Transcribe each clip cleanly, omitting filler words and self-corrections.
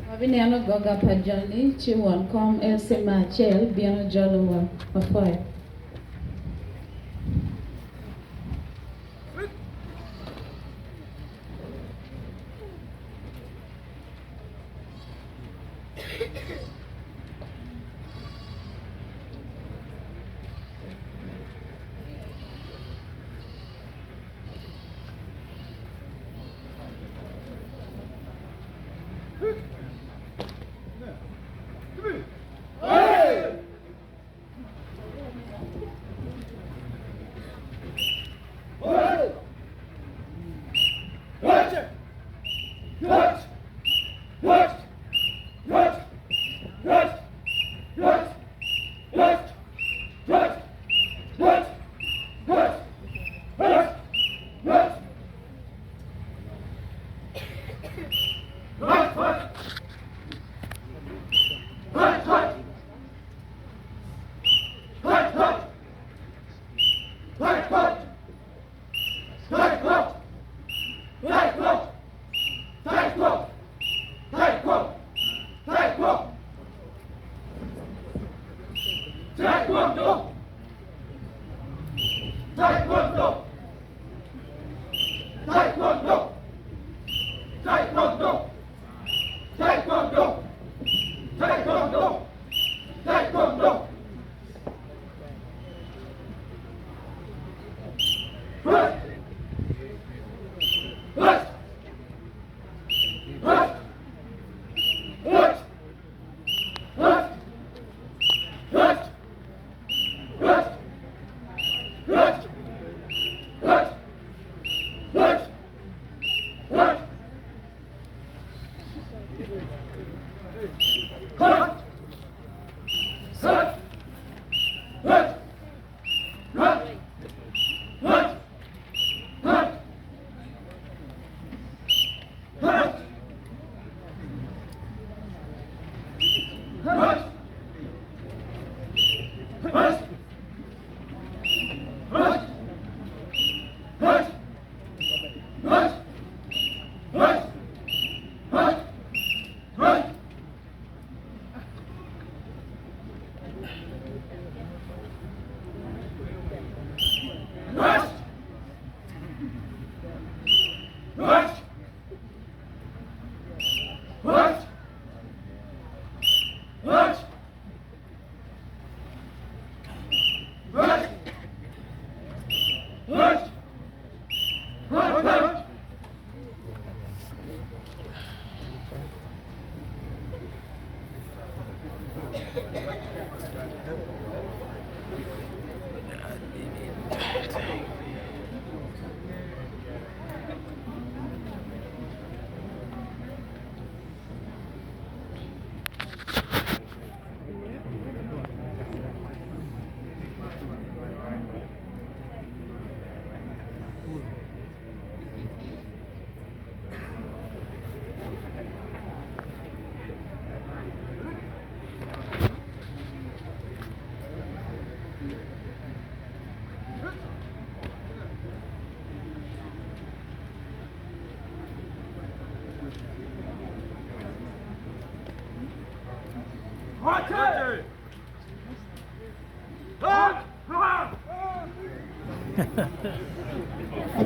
Mabiniano goga pajani chiwon kom elsema chel biano jolo wa mafoy.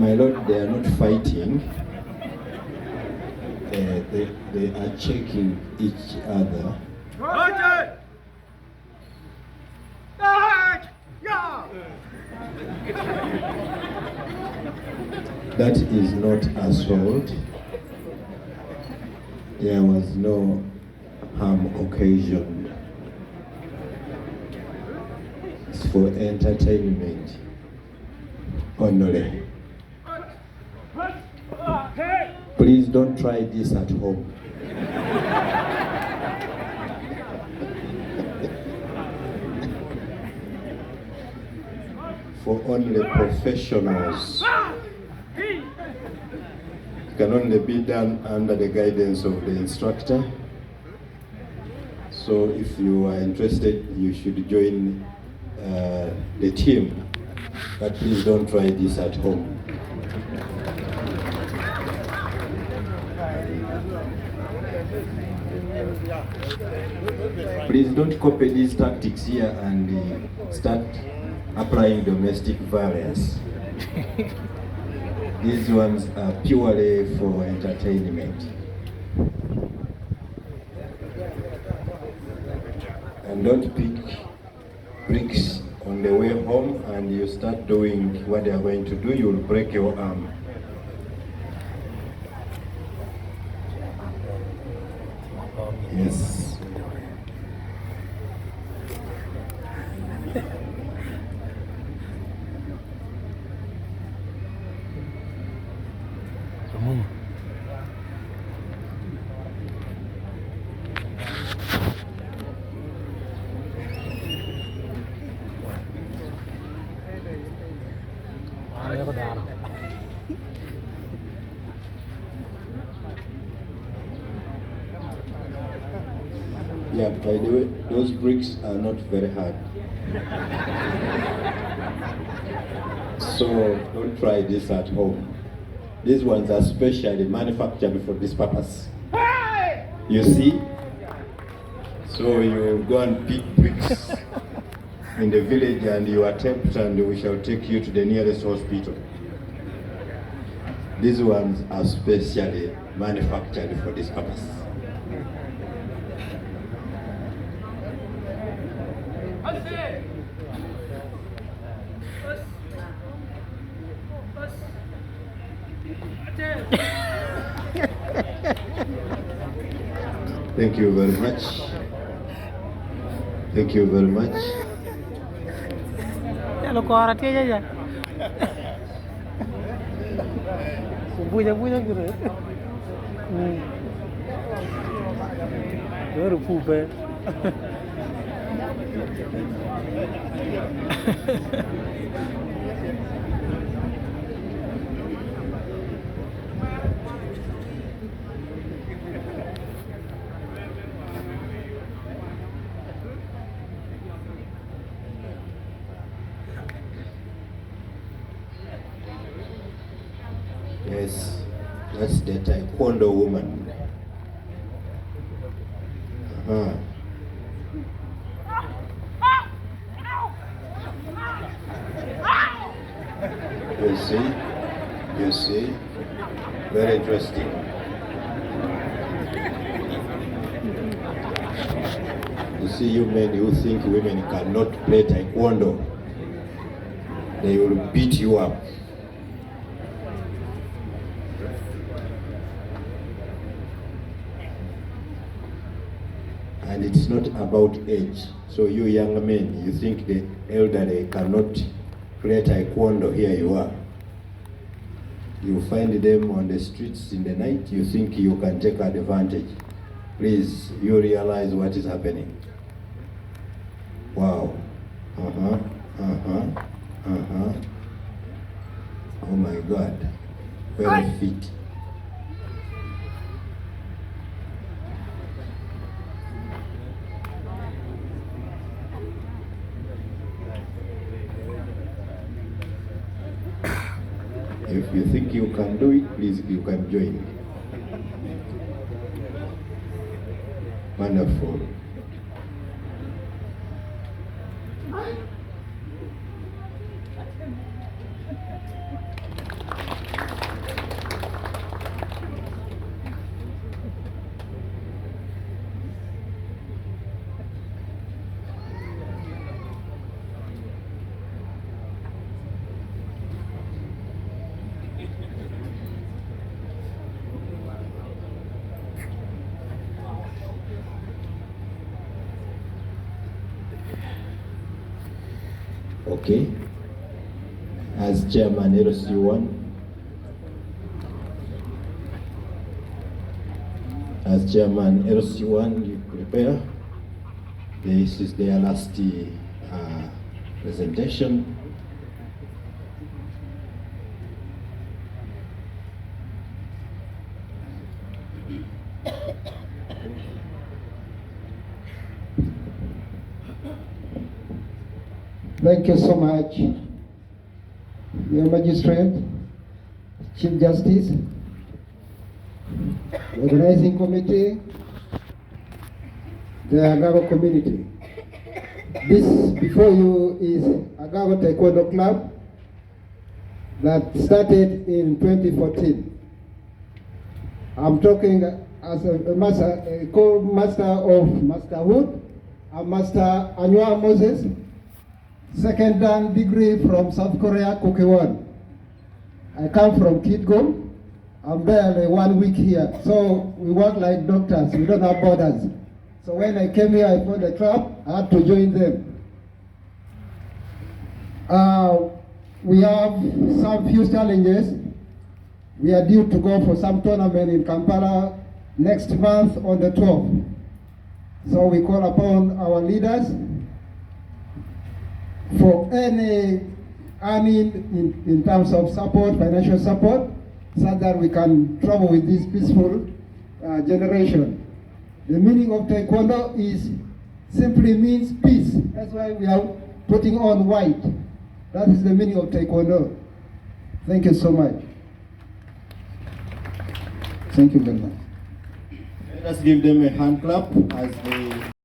My lord, they are not fighting. They are checking each other. That is not assault. There was no harm occasioned. It's for entertainment only. Please don't try this at home. For only professionals. It can only be done under the guidance of the instructor. So if you are interested, you should join the team. But please don't try this at home. Please don't copy these tactics here and start applying domestic violence. These ones are purely for entertainment. And don't pick bricks on the way home and you start doing what they are going to do, you'll break your arm. Yes. Yeah, by the way, those bricks are not very hard. So don't try this at home. These ones are specially manufactured for this purpose. You see? So you go and pick bricks in the village and you attempt and we shall take you to the nearest hospital. These ones are specially manufactured for this purpose. Thank you very much. Thank you very much. Chalo ko arati aja. Buja guru. Baru pupe. Yes, that's the Taekwondo woman. You see, very interesting. You see, you men who think women cannot play Taekwondo, they will beat you up. And it's not about age. So you young men, you think the elderly cannot play Taekwondo, here you are. You find them on the streets in the night, you think you can take advantage. Please, you realize what is happening. Wow. Oh my God. Very fit. If you think you can do it, please, you can join. Wonderful. Okay, as chairman LC1, you prepare. This is their last presentation. Thank you so much, Your Magistrate, Chief Justice, Organizing Committee, the Agago community. This before you is Agago Taekwondo Club that started in 2014. I'm talking as a master, a co-master of Masterhood, a Master Anua Moses, second dan degree from South Korea, Kukiwon. I come from Kitgum. I'm barely 1 week here, so we work like doctors. We don't have borders. So when I came here, I found a club. I had to join them. We have some few challenges. We are due to go for some tournament in Kampala next month on the 12th. So we call upon our leaders for any earning in terms of support, financial support, so that we can travel with this peaceful generation. The meaning of Taekwondo is simply means peace. That's why we are putting on white. That is the meaning of Taekwondo. Thank you so much. Thank you very much. Let us give them a hand clap as they